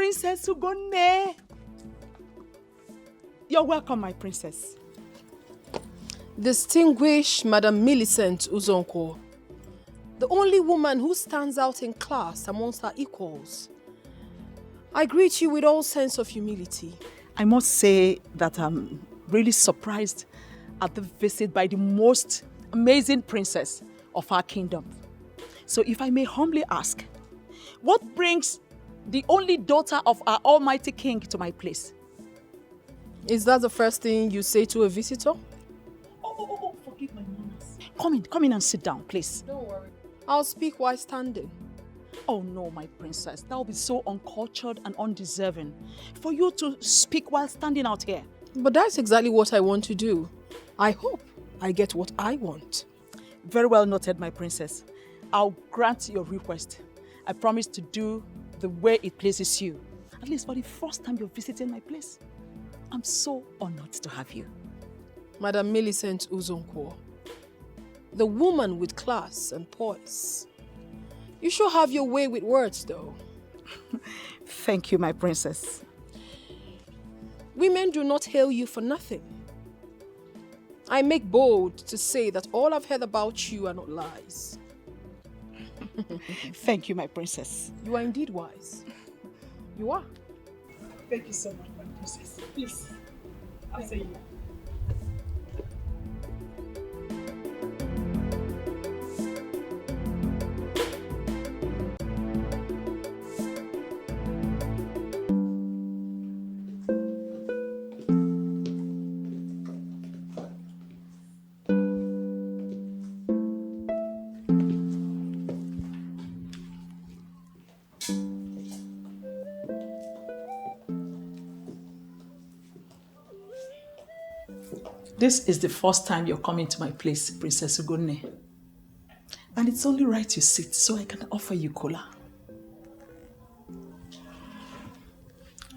Princess Ugone. You're welcome, my princess. Distinguished Madam Millicent Uzonko, the only woman who stands out in class amongst her equals. I greet you with all sense of humility. I must say that I'm really surprised at the visit by the most amazing princess of our kingdom. So if I may humbly ask, what brings the only daughter of our almighty king to my place? Is that the first thing you say to a visitor? Oh, forgive my manners. Come in and sit down, please. Don't worry. I'll speak while standing. Oh no, my princess, that will be so uncultured and undeserving for you to speak while standing out here. But that's exactly what I want to do. I hope I get what I want. Very well noted, my princess. I'll grant your request. I promise to do the way it pleases you. At least for the first time you're visiting my place. I'm so honored to have you. Madam Millicent Uzonko, the woman with class and poise. You sure have your way with words, though. Thank you, my princess. Women do not hail you for nothing. I make bold to say that all I've heard about you are not lies. Thank you, my princess. You are indeed wise. You are. Thank you so much, my princess. Please, I'll say you. This is the first time you're coming to my place, Princess Ugone. And it's only right you sit so I can offer you cola.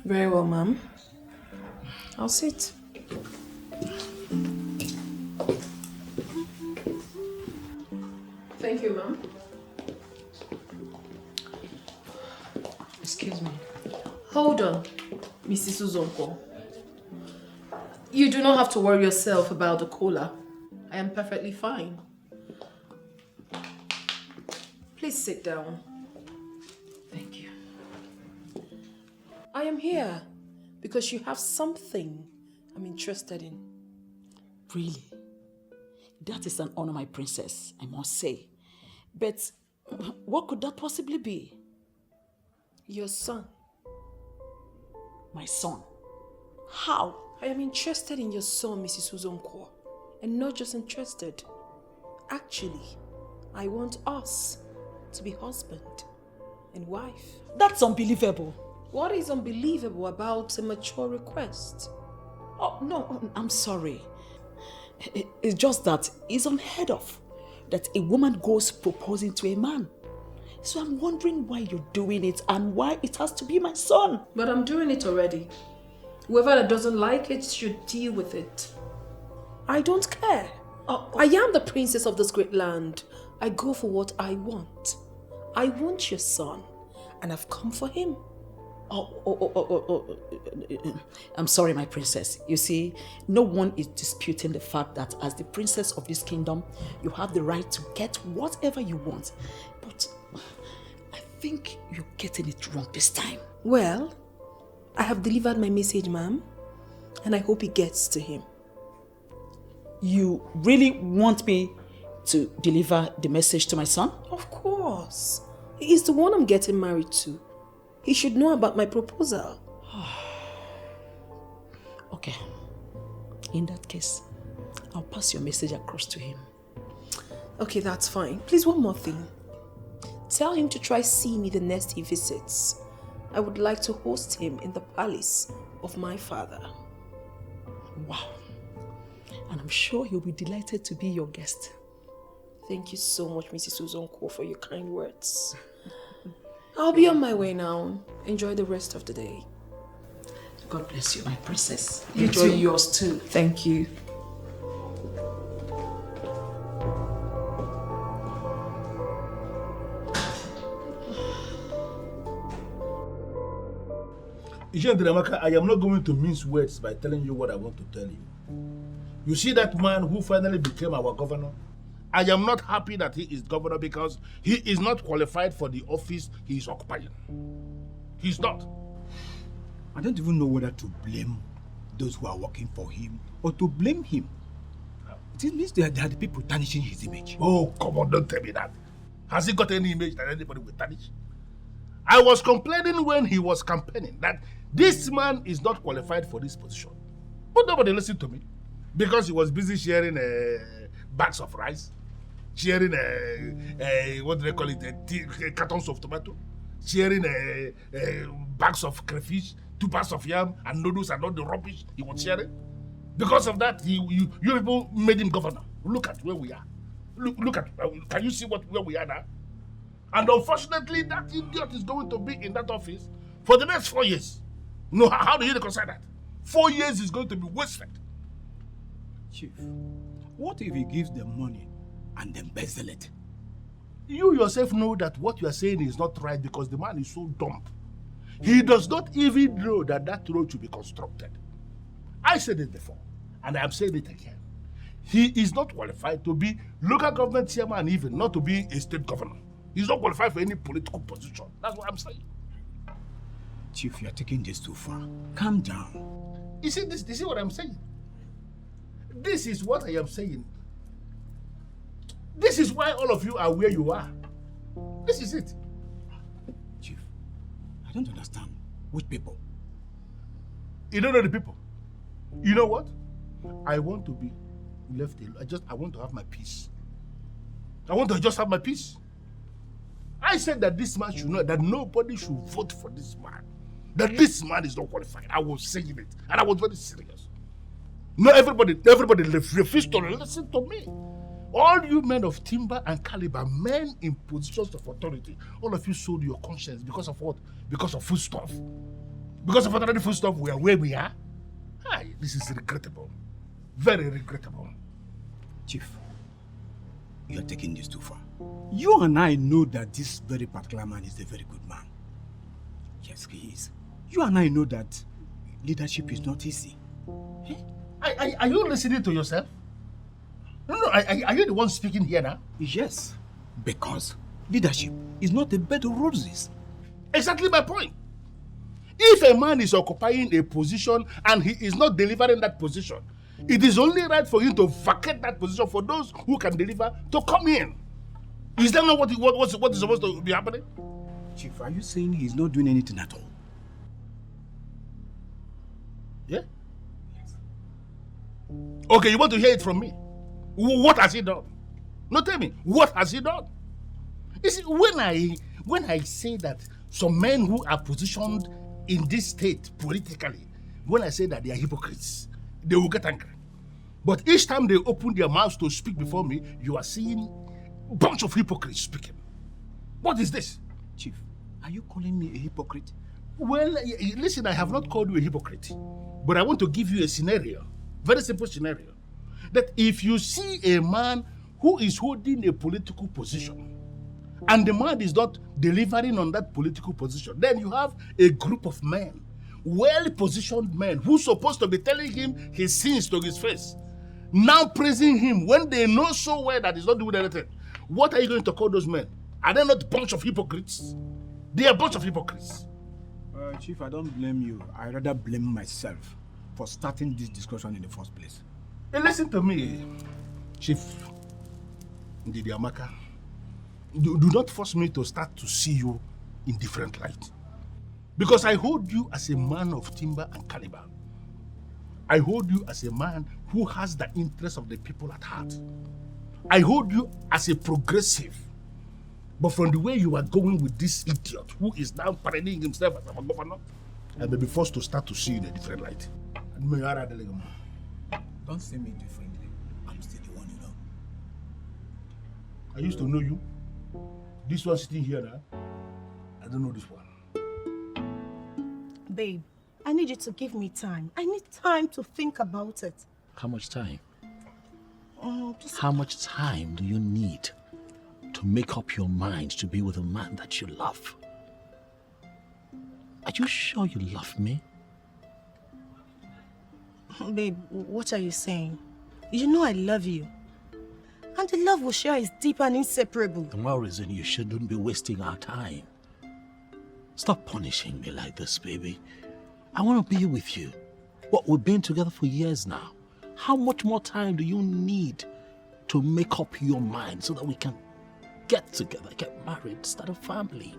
Very well, ma'am. I'll sit. Thank you, ma'am. Excuse me. Hold on, Mrs. Uzonko. You do not have to worry yourself about the cola. I am perfectly fine. Please sit down. Thank you. I am here because you have something I'm interested in. Really? That is an honor, my princess, I must say. But what could that possibly be? Your son. My son? How? I am interested in your son, Mrs. Uzonko. And not just interested. Actually, I want us to be husband and wife. That's unbelievable. What is unbelievable about a mature request? Oh, no, I'm sorry. It's just that it's unheard of that a woman goes proposing to a man. So I'm wondering why you're doing it and why it has to be my son. But I'm doing it already. Whoever that doesn't like it should deal with it. I don't care. I am the princess of this great land. I go for what I want. I want your son, and I've come for him. I'm sorry, my princess. You see, no one is disputing the fact that as the princess of this kingdom, you have the right to get whatever you want. But I think you're getting it wrong this time. Well, I have delivered my message, ma'am, and I hope it gets to him. You really want me to deliver the message to my son? Of course. He is the one I'm getting married to. He should know about my proposal. Okay. In that case, I'll pass your message across to him. Okay, that's fine. Please, one more thing. Tell him to try see me the next he visits. I would like to host him in the palace of my father. Wow. And I'm sure he'll be delighted to be your guest. Thank you so much, Mrs. Uzonko, for your kind words. I'll be on my way now. Enjoy the rest of the day. God bless you, my princess. You Enjoy too. yours too. Thank you. Ijendiramaka, I am not going to mince words by telling you what I want to tell you. You see that man who finally became our governor? I am not happy that he is governor because he is not qualified for the office he is occupying. He's not. I don't even know whether to blame those who are working for him or to blame him. It means they are the people tarnishing his image. Oh, come on, don't tell me that. Has he got any image that anybody will tarnish? I was complaining when he was campaigning that this man is not qualified for this position. But nobody listened to me because he was busy sharing bags of rice, sharing what do they call it, cartons of tomato, sharing bags of crayfish, 2 bags of yam and noodles and all the rubbish he was sharing. Because of that, you people made him governor. Look at where we are. Look at, can you see where we are now? And unfortunately, that idiot is going to be in that office for the next 4 years. No, how do you reconcile that? 4 years is going to be wasted. Chief, what if he gives them money and embezzle it? You yourself know that what you are saying is not right because the man is so dumb. He does not even know that road should be constructed. I said it before, and I am saying it again. He is not qualified to be local government chairman, even not to be a state governor. He's not qualified for any political position. That's what I'm saying. Chief, you are taking this too far. Calm down. You see this? You see what I'm saying? This is what I am saying. This is why all of you are where you are. This is it. Chief, I don't understand. Which people? You don't know the people. You know what? I want to be left alone. I want to have my peace. I want to just have my peace. I said that this man should know that nobody should vote for this man. That this man is not qualified. I was saying it, and I was very serious. No, everybody refused to listen to me. All you men of timber and caliber, men in positions of authority, all of you sold your conscience because of what? Because of foodstuff. Because of ordinary foodstuff, we are where we are. Hi, this is regrettable. Very regrettable. Chief, you are taking this too far. You and I know that this very particular man is a very good man. Yes, he is. You and I know that leadership is not easy. Are you listening to yourself? No, are you the one speaking here now? Yes, because leadership is not a bed of roses. Exactly my point. If a man is occupying a position and he is not delivering that position, it is only right for him to vacate that position for those who can deliver to come in. Is that not what is supposed to be happening? Chief, are you saying he's not doing anything at all? Yeah? Yes. Okay, you want to hear it from me? What has he done? No, tell me, what has he done? You see, when I say that some men who are positioned in this state politically, when I say that they are hypocrites, they will get angry. But each time they open their mouths to speak before me, you are seeing a bunch of hypocrites speaking. What is this? Chief, are you calling me a hypocrite? Well, listen, I have not called you a hypocrite, but I want to give you a scenario, very simple scenario, that if you see a man who is holding a political position, and the man is not delivering on that political position, then you have a group of men, well-positioned men, who are supposed to be telling him his sins to his face, now praising him when they know so well that he's not doing anything. What are you going to call those men? Are they not a bunch of hypocrites? They are a bunch of hypocrites. Chief, I don't blame you. I rather blame myself for starting this discussion in the first place. Hey, listen to me, Chief Ndidi Amaka. Do not force me to start to see you in different light. Because I hold you as a man of timber and caliber. I hold you as a man who has the interests of the people at heart. I hold you as a progressive. But from the way you are going with this idiot who is now parading himself as a governor, I may be forced to start to see you in a different light. Don't see me differently. I'm still the one you know. I used to know you. This one sitting here now, I don't know this one. Babe, I need you to give me time. I need time to think about it. How much time? How much time do you need to make up your mind to be with a man that you love? Are you sure you love me? Babe, what are you saying? You know I love you. And the love we share is deep and inseparable. The more reason you shouldn't be wasting our time. Stop punishing me like this, baby. I want to be with you. What, we've been together for years now. How much more time do you need to make up your mind so that we can get together, get married, start a family?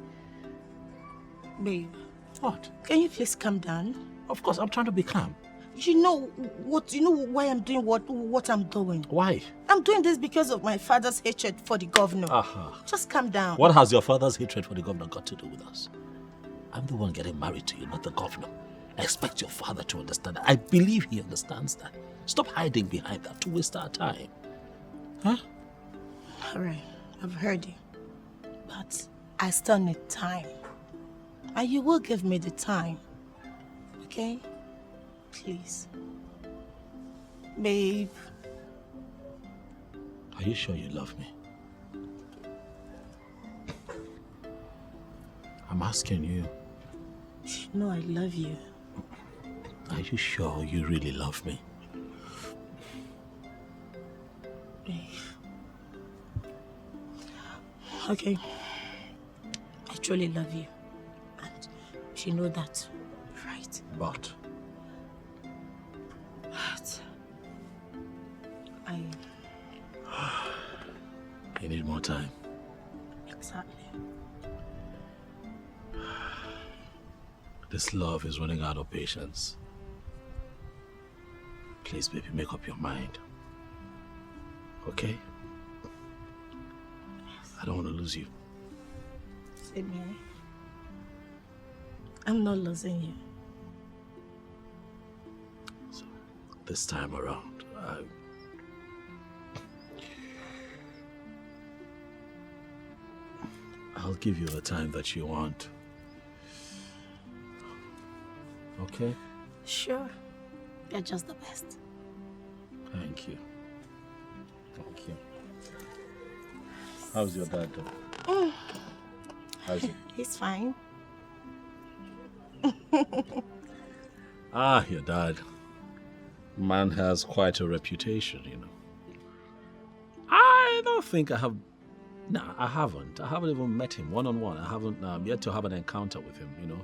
Babe. What? Can you please calm down? Of course, I'm trying to be calm. You know why I'm doing what I'm doing? Why? I'm doing this because of my father's hatred for the governor. Just calm down. What has your father's hatred for the governor got to do with us? I'm the one getting married to you, not the governor. I expect your father to understand that. I believe he understands that. Stop hiding behind that to waste our time. Huh? All right, I've heard you. But I still need time. And you will give me the time. Okay? Please. Babe. Are you sure you love me? I'm asking you. You know I love you. Are you sure you really love me? Babe. Okay. I truly love you. And you know that, right? But you need more time. Exactly. This love is running out of patience. Please, baby, make up your mind. Okay? I don't want to lose you. Same here. I'm not losing you. So, this time around, I'll give you the time that you want. Okay? Sure. You're just the best. Thank you. Thank you. How's your dad doing? How's he? He's fine. Your dad. Man has quite a reputation, you know. I don't think I have... Nah, I haven't. I haven't even met him one-on-one. I haven't yet to have an encounter with him, you know.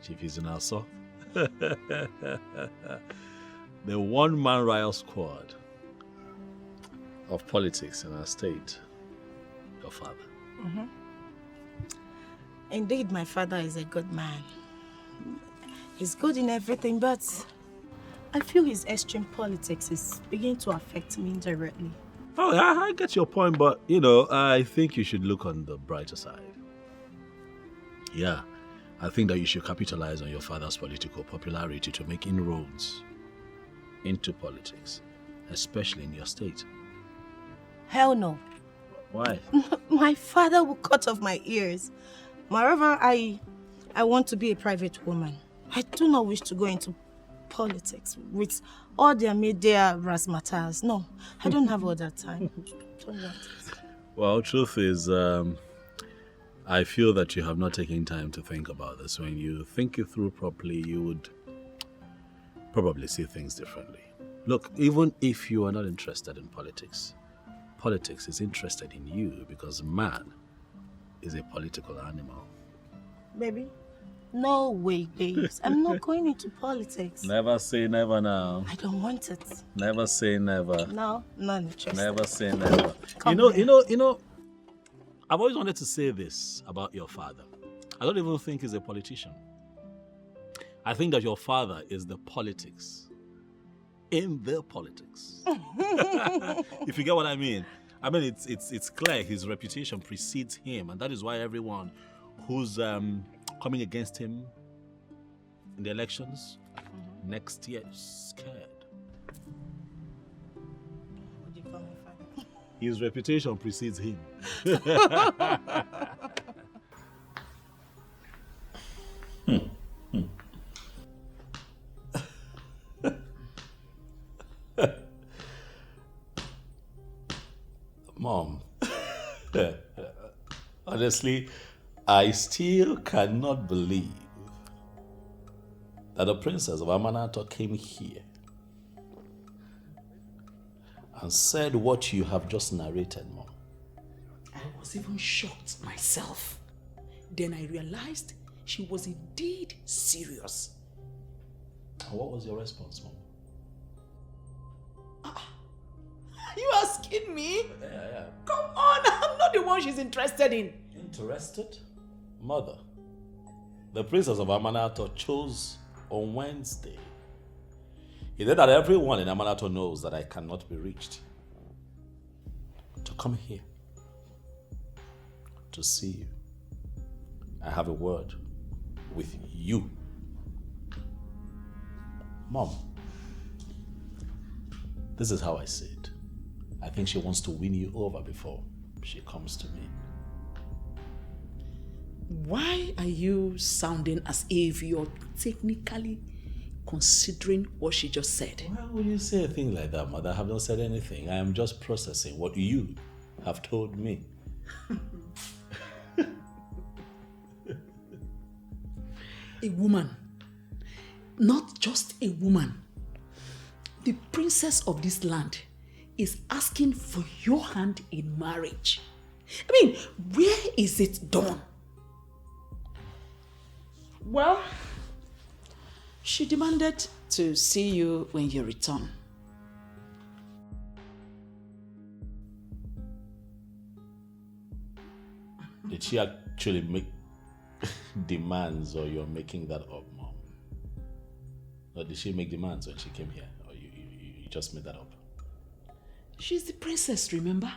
Chief is in our saw. The one-man riot squad of politics in our state. Your father. Mm-hmm. Indeed, my father is a good man. He's good in everything, but I feel his extreme politics is beginning to affect me indirectly. Oh, I get your point, but, you know, I think you should look on the brighter side. Yeah, I think that you should capitalize on your father's political popularity to make inroads into politics, especially in your state. Hell no. Why? My father will cut off my ears. Moreover, I want to be a private woman. I do not wish to go into politics with all their media razzmatazz. No, I don't have all that time. Don't want it. Well, truth is, I feel that you have not taken time to think about this. When you think it through properly, you would probably see things differently. Look, even if you are not interested in politics, politics is interested in you because man is a political animal. Baby? No way, babes. I'm not going into politics. Never say never now. I don't want it. Never say never. No, not interested. Never say never. Come You know, I've always wanted to say this about your father. I don't even think he's a politician. I think that your father is the politics in the politics. If you get what I mean. I mean, it's clear his reputation precedes him, and that is why everyone who's coming against him in the elections next year is scared. What do you call my father? His reputation precedes him. Mom, honestly, I still cannot believe that the princess of Amanato came here and said what you have just narrated, Mom. I was even shocked myself. Then I realized she was indeed serious. And what was your response, Mom? Are you asking me? Yeah. Come on, I'm not the one she's interested in. Interested? Mother, the princess of Amanato chose on Wednesday. He said that everyone in Amanato knows that I cannot be reached. To come here, to see you. I have a word with you. Mom, this is how I see it. I think she wants to win you over before she comes to me. Why are you sounding as if you're technically considering what she just said? Why would you say a thing like that, Mother? I have not said anything. I am just processing what you have told me. A woman, not just a woman, the princess of this land is asking for your hand in marriage. I mean, where is it done? Well, she demanded to see you when you return. Did she actually make demands, or you're making that up, Mom? Or did she make demands when she came here, or you just made that up? She's the princess, remember?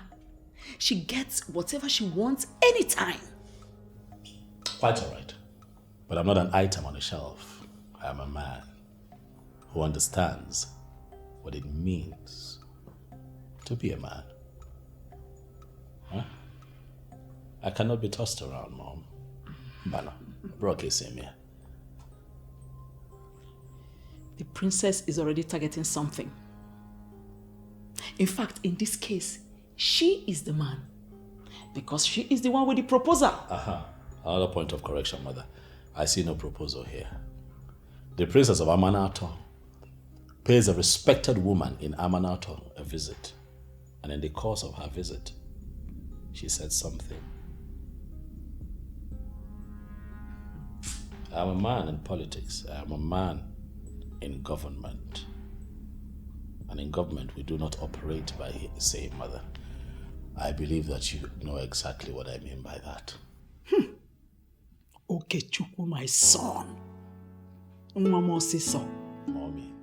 She gets whatever she wants anytime. Quite all right. But I'm not an item on a shelf. I am a man who understands what it means to be a man. Huh? I cannot be tossed around, Mom. Bana, broke same here. The princess is already targeting something. In fact, in this case, she is the man. Because she is the one with the proposal. Another point of correction, Mother. I see no proposal here. The princess of Amanato pays a respected woman in Amanato a visit. And in the course of her visit, she said something. I'm a man in politics. I'm a man in government. And in government, we do not operate by saying, Mother. I believe that you know exactly what I mean by that. Okay, Chukwu, my son. Mama so. Mommy.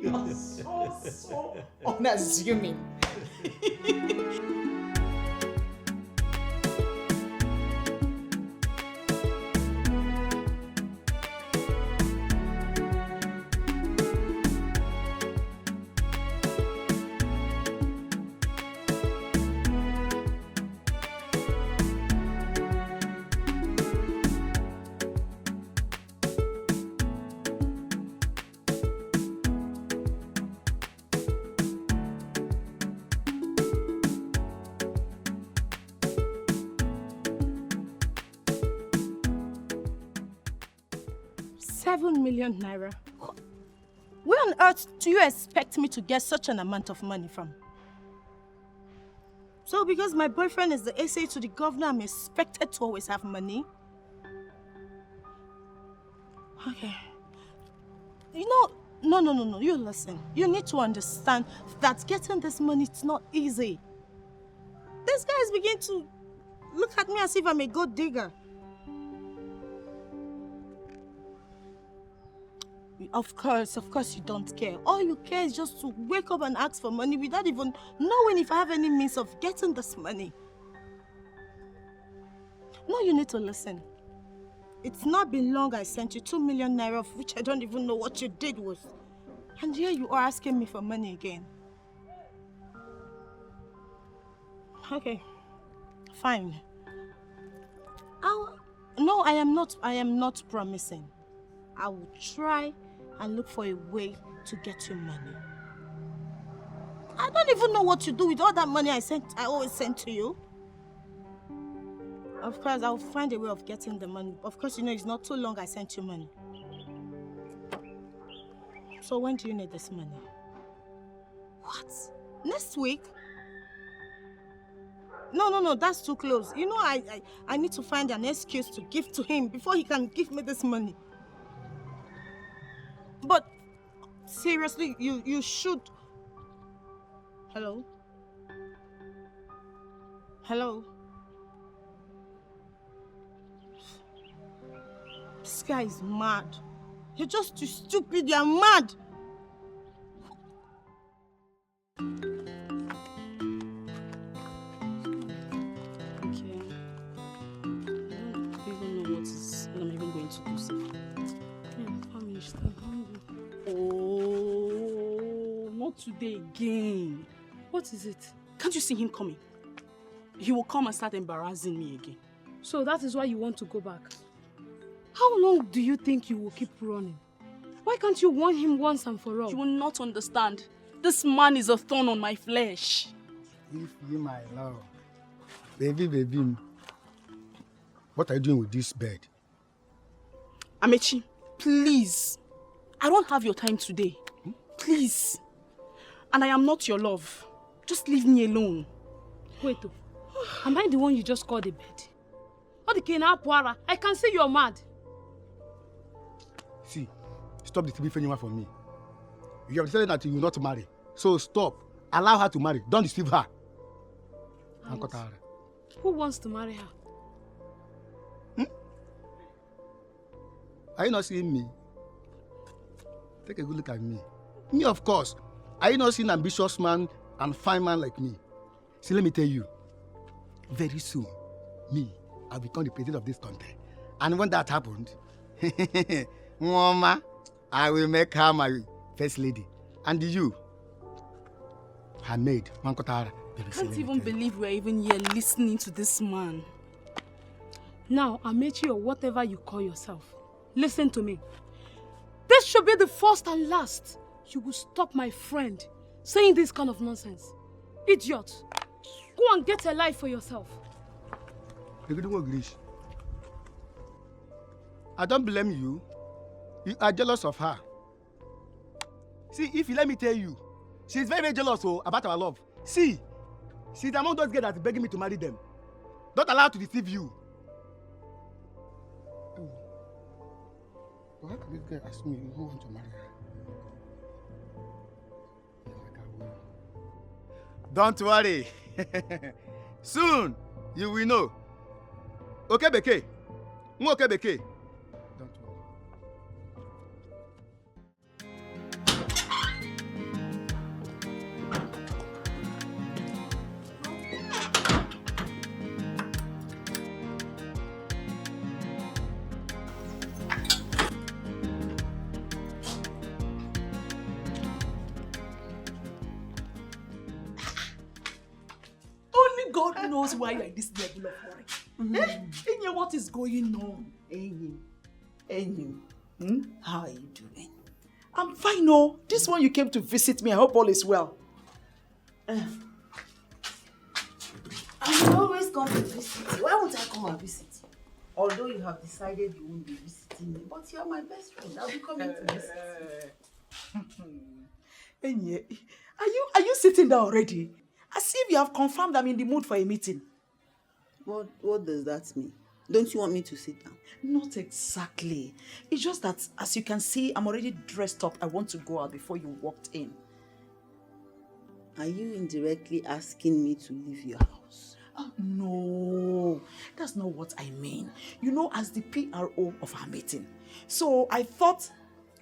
You're so unassuming. ₦7 million. Where on earth do you expect me to get such an amount of money from? So because my boyfriend is the SA to the governor, I'm expected to always have money? Okay. You know, no, you listen. You need to understand that getting this money is not easy. These guys begin to look at me as if I'm a gold digger. Of course you don't care. All you care is just to wake up and ask for money without even knowing if I have any means of getting this money. No, you need to listen. It's not been long I sent you 2 million naira, of which I don't even know what you did with. And here you are asking me for money again. Okay, fine. No, I am not promising. I will try and look for a way to get you money. I don't even know what to do with all that money I always send to you. Of course, I'll find a way of getting the money. Of course, you know, it's not too long I sent you money. So when do you need this money? What? Next week? No, that's too close. You know, I need to find an excuse to give to him before he can give me this money. But seriously, you should... Hello? Hello? This guy is mad. You're just too stupid. You're mad. Okay. I don't even know what I'm even going to do. So. Oh, not today again. What is it? Can't you see him coming? He will come and start embarrassing me again. So that is why you want to go back? How long do you think you will keep running? Why can't you warn him once and for all? You will not understand. This man is a thorn on my flesh. If you, my love. Baby. What are you doing with this bed? Amechi, please. I don't have your time today. Please. And I am not your love. Just leave me alone. Wait, am I the one you just called a bed? I can see you're mad. See, stop the TV anyone from me. You have decided that you will not marry. So stop. Allow her to marry. Don't deceive her. Who wants to marry her? Are you not seeing me? Take a good look at me. Me, of course. Are you not seeing an ambitious man and fine man like me? See, let me tell you. Very soon, I'll become the president of this country. And when that happened, Mama, I will make her my first lady. And you, her maid, Mankotara. I can't even believe we're even here listening to this man. Now, Amechi or whatever you call yourself, listen to me. This should be the first and last. You will stop my friend saying this kind of nonsense. Idiot. Go and get a life for yourself. I don't blame you. You are jealous of her. See, if you let me tell you, she's very, very jealous about our love. See, she's among those girls that's begging me to marry them. Don't allow her to deceive you. Why can this girl ask me who wants to marry her? Don't worry. Soon, you will know. Okay, Beke. Okay, Beke. Don't worry. Only God knows why you're in this level of worry. Enya, what is going on? Enyi, how are you doing? I'm fine, no. This one you came to visit me. I hope all is well. I always come to visit you. Why won't I come and visit you? Although you have decided you won't be visiting me, but you're my best friend. I'll be coming to visit you. Enye, are you sitting down already? As if you have confirmed I'm in the mood for a meeting. What does that mean? Don't you want me to sit down? Not exactly. It's just that, as you can see, I'm already dressed up. I want to go out before you walked in. Are you indirectly asking me to leave your house? Oh, no, that's not what I mean. You know, as the PRO of our meeting. So I thought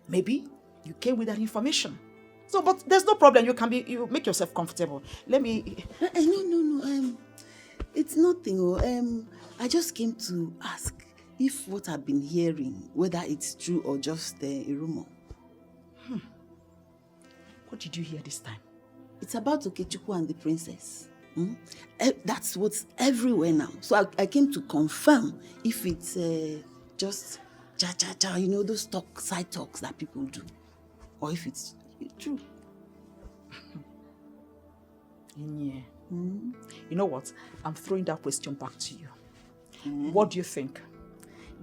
maybe you came with that information. So, but there's no problem. You make yourself comfortable. Let me... No. It's nothing. I just came to ask if what I've been hearing, whether it's true or just a rumor. What did you hear this time? It's about Okechukwu and the princess. That's what's everywhere now. So I came to confirm if it's just cha-cha-cha, you know, those side talks that people do. Or if it's true. Yeah. You know what? I'm throwing that question back to you. What do you think?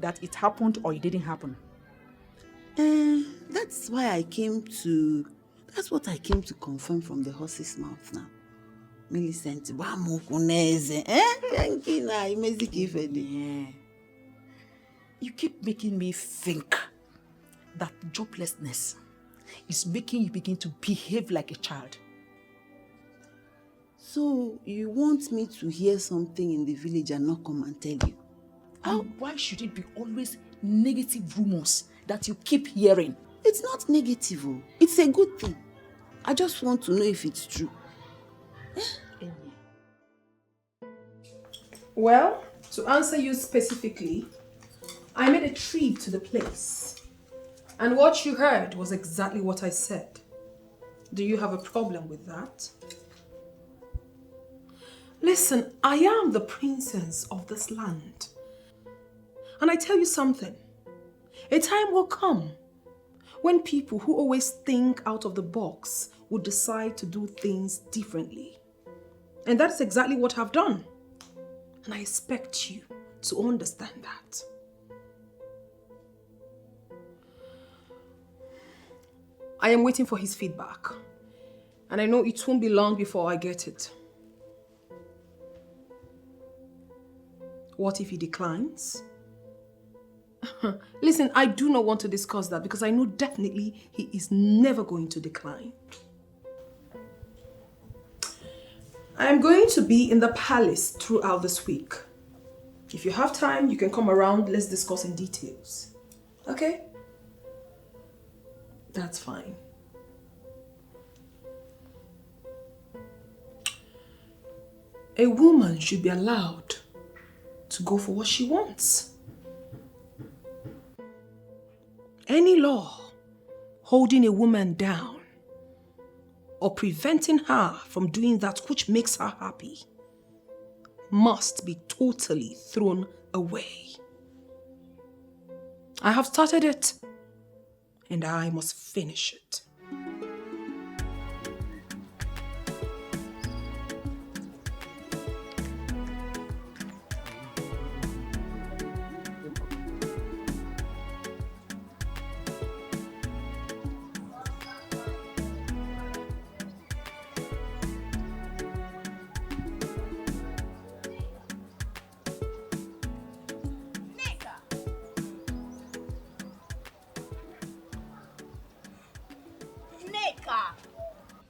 That it happened or it didn't happen? That's what I came to confirm from the horse's mouth now. Millicent, Yeah. You keep making me think that joblessness is making you begin to behave like a child. So you want me to hear something in the village and not come and tell you? And why should it be always negative rumors that you keep hearing? It's not negative. It's a good thing. I just want to know if it's true. Well, to answer you specifically, I made a trip to the place. And what you heard was exactly what I said. Do you have a problem with that? Listen, I am the princess of this land. And I tell you something. A time will come when people who always think out of the box will decide to do things differently. And that's exactly what I've done. And I expect you to understand that. I am waiting for his feedback. And I know it won't be long before I get it. What if he declines? Listen, I do not want to discuss that because I know definitely he is never going to decline. I am going to be in the palace throughout this week. If you have time, you can come around. Let's discuss in details. Okay? That's fine. A woman should be allowed to go for what she wants. Any law holding a woman down or preventing her from doing that which makes her happy must be totally thrown away. I have started it, and I must finish it.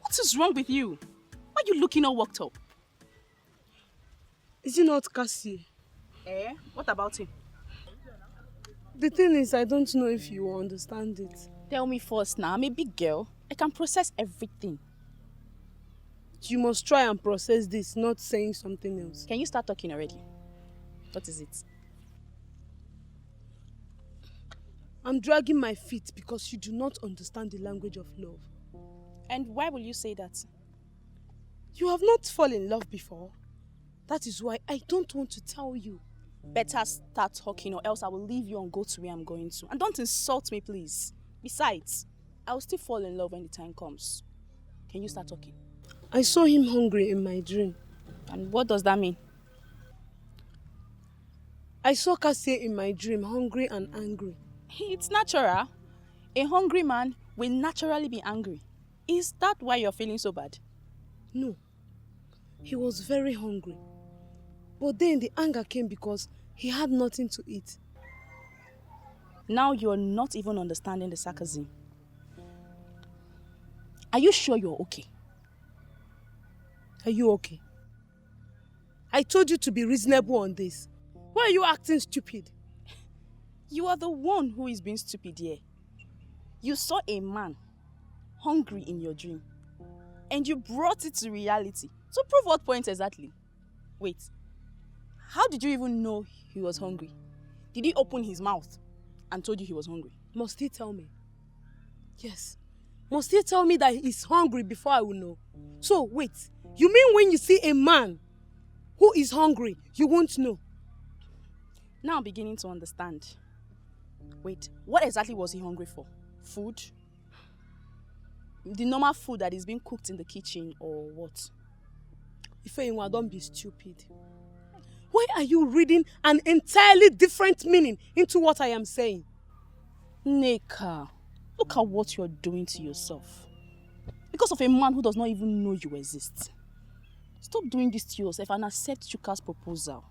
What is wrong with you? Why are you looking all worked up? Is it not Cassie? What about him? The thing is, I don't know if you will understand it. Tell me first now. I'm a big girl. I can process everything. You must try and process this, not saying something else. Can you start talking already? What is it? I'm dragging my feet because you do not understand the language of love. And why will you say that? You have not fallen in love before. That is why I don't want to tell you. Better start talking or else I will leave you and go to where I'm going to. And don't insult me, please. Besides, I will still fall in love when the time comes. Can you start talking? I saw him hungry in my dream. And what does that mean? I saw Cassie in my dream, hungry and angry. It's natural. A hungry man will naturally be angry. Is that why you're feeling so bad? No. He was very hungry. But then the anger came because he had nothing to eat. Now you're not even understanding the sarcasm. Are you sure you're okay? Are you okay? I told you to be reasonable on this. Why are you acting stupid? You are the one who is being stupid here. You saw a man hungry in your dream and you brought it to reality. So prove what point exactly? Wait, how did you even know he was hungry? Did he open his mouth and told you he was hungry? Must he tell me? Yes. Must he tell me that he's hungry before I will know? So wait, you mean when you see a man who is hungry, you won't know? Now I'm beginning to understand. Wait, what exactly was he hungry for? Food? The normal food that is being cooked in the kitchen or what? Ifeyinwa, don't be stupid. Why are you reading an entirely different meaning into what I am saying? Nneka, look at what you're doing to yourself. Because of a man who does not even know you exist. Stop doing this to yourself and accept Chuka's proposal.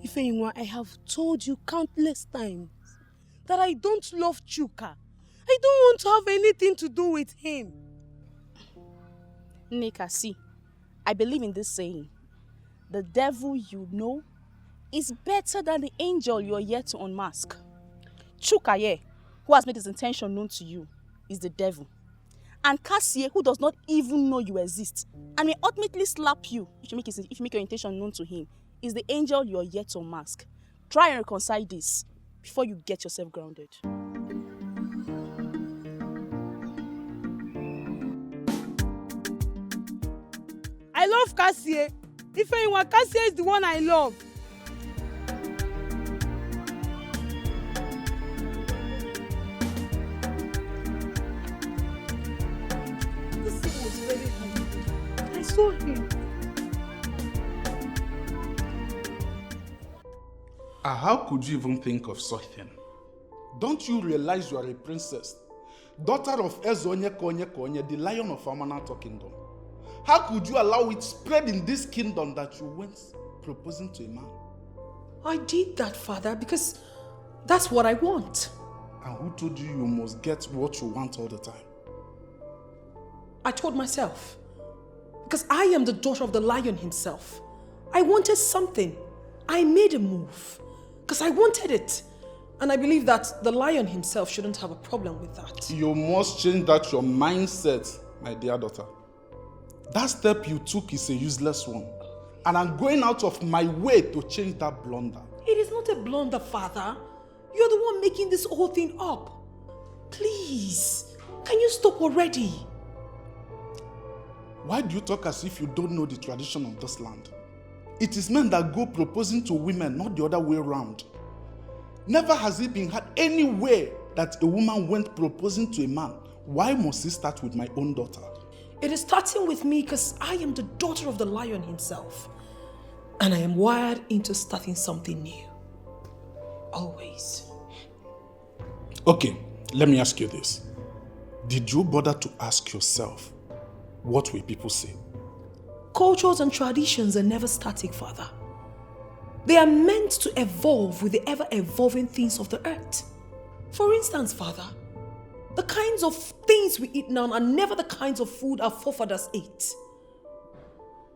Ifeyinwa, I have told you countless times that I don't love Chuka. I don't want to have anything to do with him. Nneka, see, I believe in this saying. The devil you know is better than the angel you are yet to unmask. Chuka, who has made his intention known to you, is the devil. And Cassie, who does not even know you exist and may ultimately slap you if you make your intention known to him, is the angel you are yet to unmask. Try and reconcile this before you get yourself grounded. I love Cassie. Ifeyinwa, Cassie is the one I love. This thing was very hungry. I saw him. How could you even think of such thing? Don't you realize you are a princess? Daughter of Ezonye Konye, the lion of Amanato kingdom. How could you allow it spread in this kingdom that you went proposing to a man? I did that, Father, because that's what I want. And who told you you must get what you want all the time? I told myself. Because I am the daughter of the lion himself. I wanted something. I made a move. Because I wanted it. And I believe that the lion himself shouldn't have a problem with that. You must change that your mindset, my dear daughter. That step you took is a useless one. And I'm going out of my way to change that blunder. It is not a blunder, Father. You're the one making this whole thing up. Please, can you stop already? Why do you talk as if you don't know the tradition of this land? It is men that go proposing to women, not the other way around. Never has it been had anywhere that a woman went proposing to a man. Why must it start with my own daughter? It is starting with me because I am the daughter of the lion himself. And I am wired into starting something new. Always. Okay, let me ask you this. Did you bother to ask yourself, what will people say? Cultures and traditions are never static, Father. They are meant to evolve with the ever-evolving things of the earth. For instance, Father, the kinds of things we eat now are never the kinds of food our forefathers ate.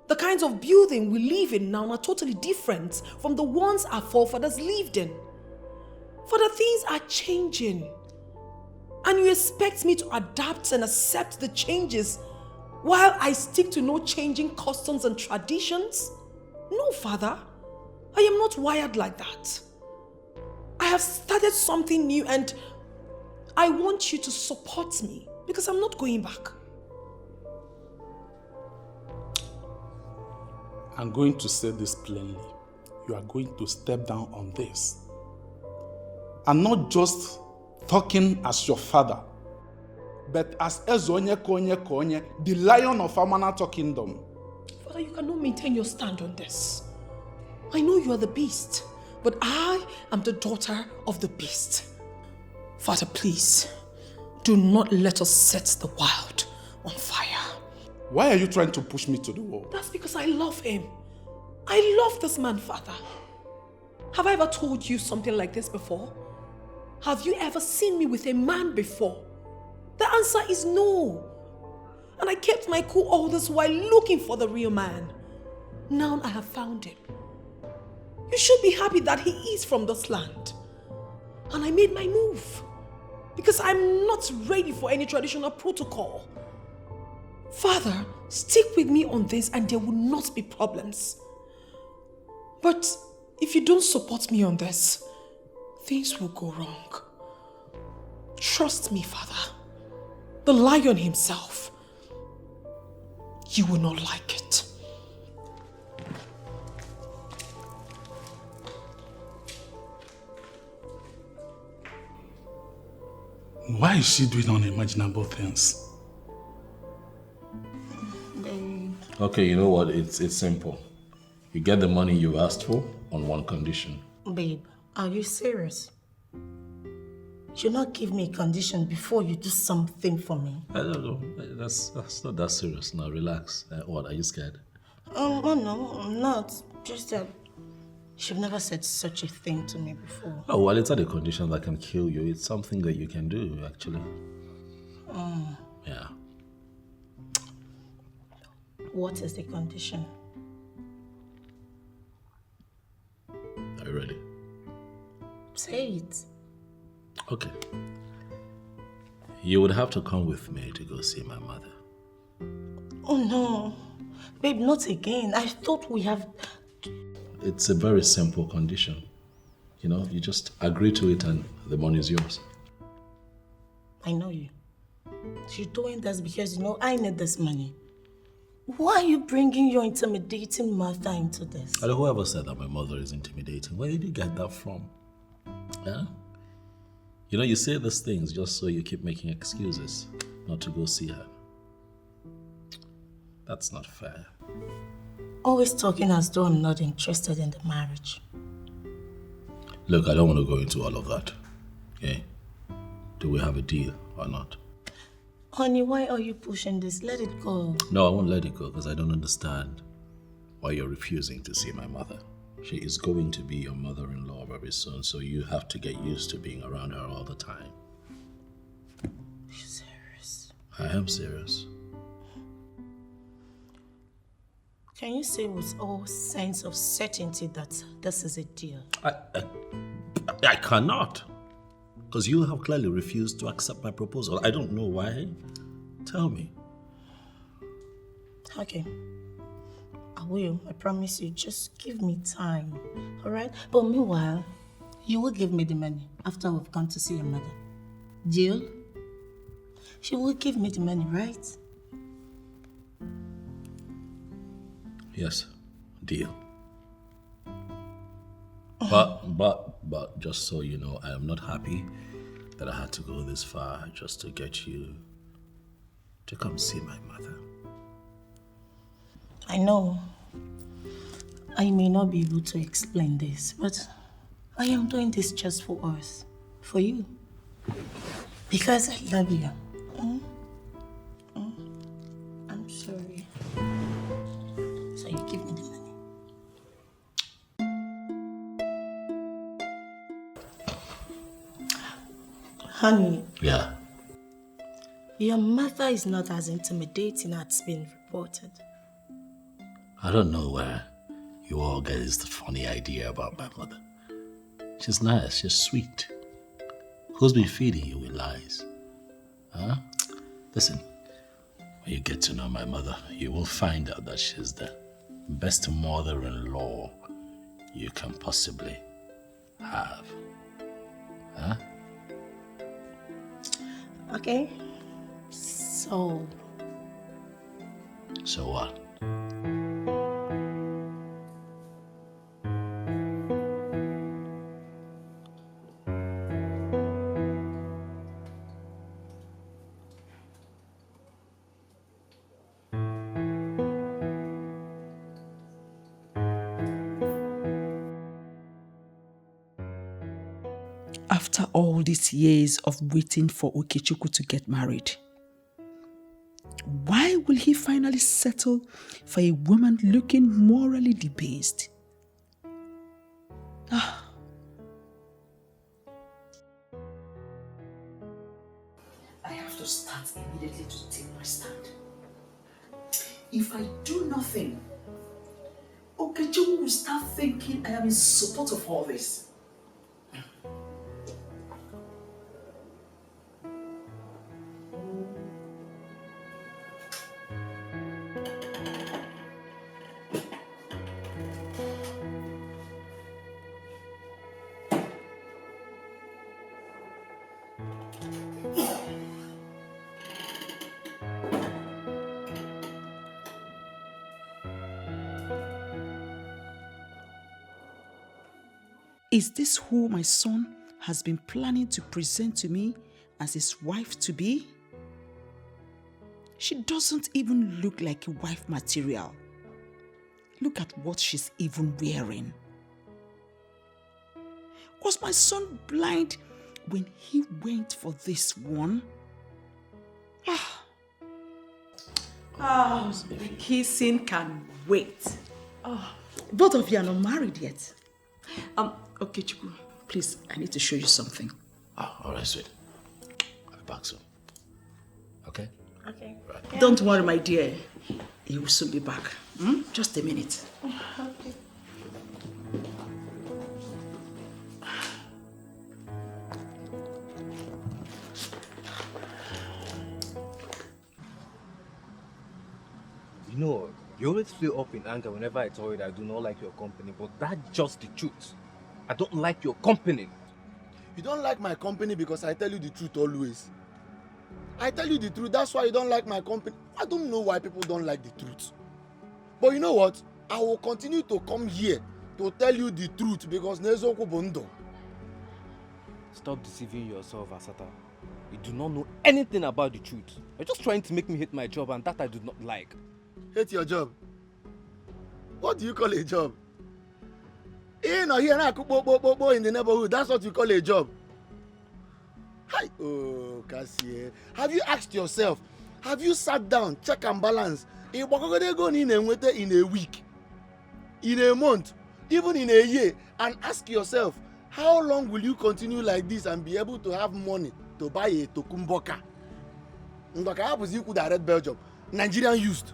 The kinds of building we live in now are totally different from the ones our forefathers lived in. Father, things are changing. And you expect me to adapt and accept the changes while I stick to no changing customs and traditions? No, Father. I am not wired like that. I have started something new and I want you to support me because I'm not going back. I'm going to say this plainly. You are going to step down on this. I'm not just talking as your father, but as Ezonye Konye, the lion of Amanato kingdom. Father, you cannot maintain your stand on this. I know you are the beast, but I am the daughter of the beast. Father, please, do not let us set the wild on fire. Why are you trying to push me to the wall? That's because I love him. I love this man, Father. Have I ever told you something like this before? Have you ever seen me with a man before? The answer is no. And I kept my cool all this while looking for the real man. Now I have found him. You should be happy that he is from this land. And I made my move. Because I'm not ready for any traditional protocol. Father, stick with me on this and there will not be problems. But if you don't support me on this, things will go wrong. Trust me, Father. The lion himself. You will not like it. Why is she doing unimaginable things? Okay, you know what? It's simple. You get the money you asked for on one condition. Babe, are you serious? You'll not give me a condition before you do something for me. I don't know. That's not that serious. Now relax. What, are you scared? Oh no, I'm not. Just that you've never said such a thing to me before. Oh, well, it's not a condition that can kill you. It's something that you can do, actually. Yeah. What is the condition? Are you ready? Say it. Okay. You would have to come with me to go see my mother. Oh no. Babe, not again. I thought we have... It's a very simple condition. You know, you just agree to it and the money is yours. I know you. You're doing this because you know I need this money. Why are you bringing your intimidating mother into this? And whoever said that my mother is intimidating, where did you get that from? Yeah? You know, you say these things just so you keep making excuses not to go see her. That's not fair. Always talking as though I'm not interested in the marriage. Look, I don't want to go into all of that. Okay? Do we have a deal or not? Honey, why are you pushing this? Let it go. No, I won't let it go because I don't understand why you're refusing to see my mother. She is going to be your mother-in-law very soon, so you have to get used to being around her all the time. You're serious? I am serious. Can you say with all sense of certainty that this is a deal? I cannot. Because you have clearly refused to accept my proposal. I don't know why. Tell me. Okay. I will. I promise you. Just give me time. Alright? But meanwhile, you will give me the money after we've gone to see your mother. Deal? She will give me the money, right? Yes. Deal. But just so you know, I am not happy that I had to go this far just to get you to come see my mother. I know I may not be able to explain this, but I am doing this just for us, for you, because I love you. I'm sorry. So you give me the money. Honey. Yeah. Your mother is not as intimidating as it's been reported. I don't know where you all get this funny idea about my mother. She's nice, she's sweet. Who's been feeding you with lies? Huh? Listen, when you get to know my mother, you will find out that she's the best mother-in-law you can possibly have. Huh? Okay. So what? After all these years of waiting for Okechukwu to get married, why will he finally settle for a woman looking morally debased? I have to start immediately to take my stand. If I do nothing, Okechukwu will start thinking I am in support of all this. Is this who my son has been planning to present to me as his wife-to-be? She doesn't even look like a wife material. Look at what she's even wearing. Was my son blind when he went for this one? The kissing can wait. Both of you are not married yet. Okay, Chiku, please, I need to show you something. All right, sweet. I'll be back soon. Okay? Okay. Right. Don't worry, my dear. He will soon be back. Just a minute. Okay. You know, you always feel up in anger whenever I tell you that I do not like your company, but that's just the truth. I don't like your company. You don't like my company because I tell you the truth always. I tell you the truth, that's why you don't like my company. I don't know why people don't like the truth. But you know what? I will continue to come here to tell you the truth because Nezoku Bondo. Stop deceiving yourself, Asata. You do not know anything about the truth. You're just trying to make me hate my job, and that I do not like. Hate your job? What do you call a job? In or here now, in the neighborhood, that's what you call a job. Hi. Oh, Cassie. Have you asked yourself, have you sat down, check and balance? If we're going in a week, in a month, even in a year, and ask yourself, how long will you continue like this and be able to have money to buy a tokumboka? Ndoka happens you could have read Belgium. Nigerian used.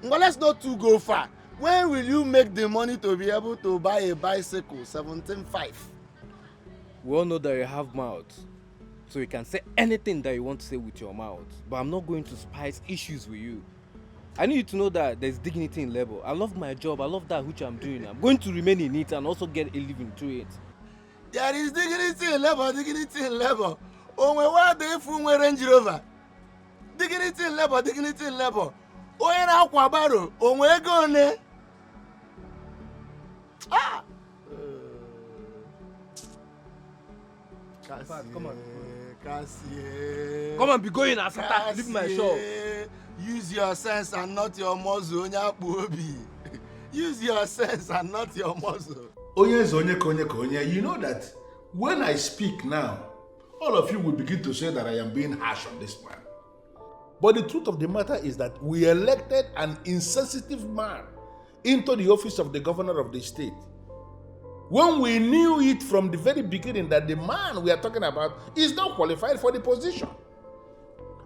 But let's not too go far. When will you make the money to be able to buy a bicycle? 17.5. We all know that you have mouth, so you can say anything that you want to say with your mouth. But I'm not going to spice issues with you. I need you to know that there's dignity in labor. I love my job. I love that which I'm doing. I'm going to remain in it and also get a living through it. There is dignity in labor, dignity in labor. Oh, my word, if we Range Rover. Dignity in labor, dignity in labor. Oh, in Aquabaro. Oh, we're going. Ah! Come on. Cassie. Come on, be going, Asata. Leave my shop. Use your sense and not your muzzle. Use your sense and not your muzzle. You know that when I speak now, all of you will begin to say that I am being harsh on this man. But the truth of the matter is that we elected an insensitive man into the office of the governor of the state, when we knew it from the very beginning that the man we are talking about is not qualified for the position.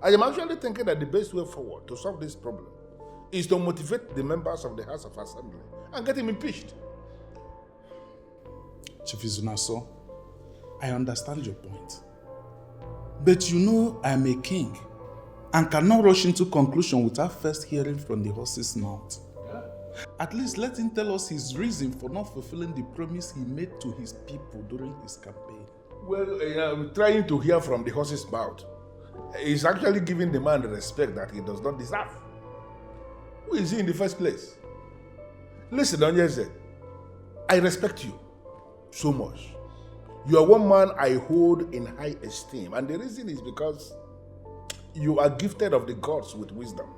I am actually thinking that the best way forward to solve this problem is to motivate the members of the House of Assembly and get him impeached. Chief Izunaso, I understand your point. But you know I am a king and cannot rush into conclusion without first hearing from the horse's mouth. At least let him tell us his reason for not fulfilling the promise he made to his people during his campaign. Well, trying to hear from the horse's mouth is actually giving the man the respect that he does not deserve. Who is he in the first place? Listen, Onyeze, I respect you so much. You are one man I hold in high esteem, and the reason is because you are gifted of the gods with wisdom.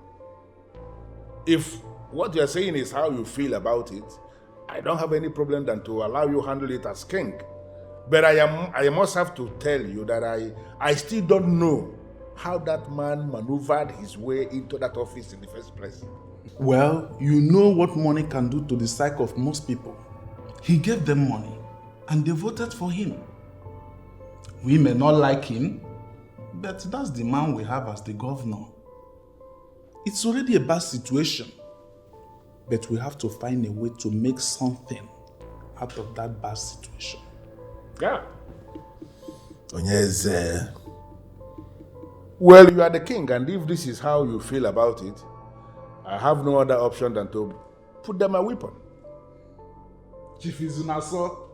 If what you are saying is how you feel about it, I don't have any problem than to allow you handle it as king. But I must have to tell you that I still don't know how that man maneuvered his way into that office in the first place. Well, you know what money can do to the psyche of most people. He gave them money and they voted for him. We may not like him, but that's the man we have as the governor. It's already a bad situation, but we have to find a way to make something out of that bad situation. Yeah. Onyeze. Well, you are the king, and if this is how you feel about it, I have no other option than to put them a weapon. Chief Izunaso,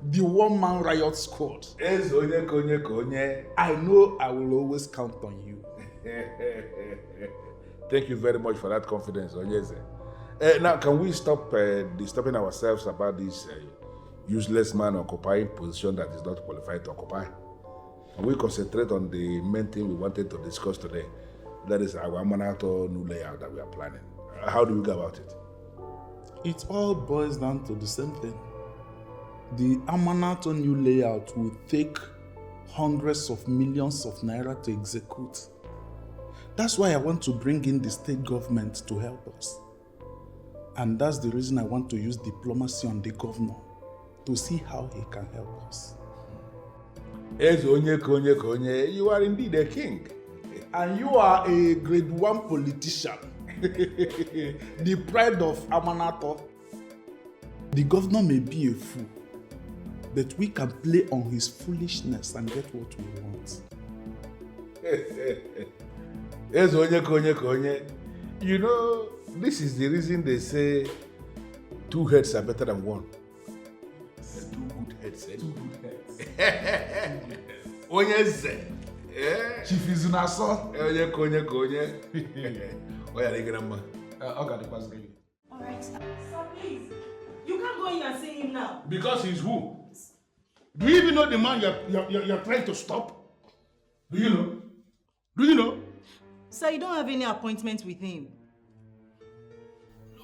the one-man riot squad. I know I will always count on you. Thank you very much for that confidence, Onyeze. Now, can we stop disturbing ourselves about this useless man occupying position that is not qualified to occupy? Can we concentrate on the main thing we wanted to discuss today? That is our Manato new layout that we are planning. How do we go about it? It all boils down to the same thing. The Amanato new layout will take hundreds of millions of naira to execute. That's why I want to bring in the state government to help us. And that's the reason I want to use diplomacy on the governor to see how he can help us. You are indeed a king. And you are a grade 1 politician. The pride of Amanato. The governor may be a fool, but we can play on his foolishness and get what we want. You know, this is the reason they say 2 heads are better than 1. 2 good heads. 2 good heads. Chief is in our son. Alright, sir, please. You can't go in and see him now. Because he's who? Do you even know the man you're trying to stop? Do you know? Do you know? Sir, you don't have any appointment with him.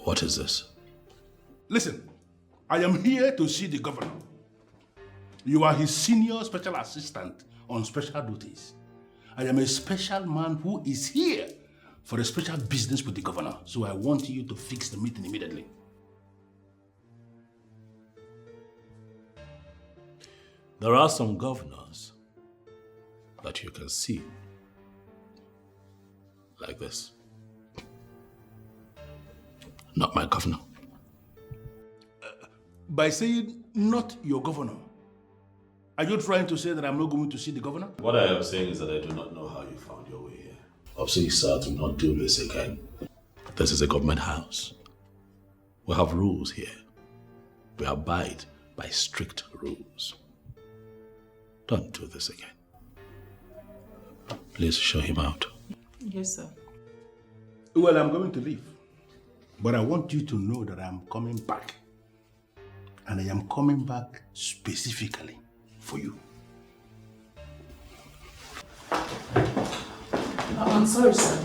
What is this? Listen, I am here to see the governor. You are his senior special assistant on special duties. I am a special man who is here for a special business with the governor. So I want you to fix the meeting immediately. There are some governors that you can see like this. Not my governor. By saying not your governor, are you trying to say that I'm not going to see the governor? What I am saying is that I do not know how you found your way here. Please, sir, do not do this again. This is a government house. We have rules here. We abide by strict rules. Don't do this again. Please show him out. Yes, sir. Well, I'm going to leave. But I want you to know that I'm coming back. And I am coming back specifically for you. I'm sorry, sir.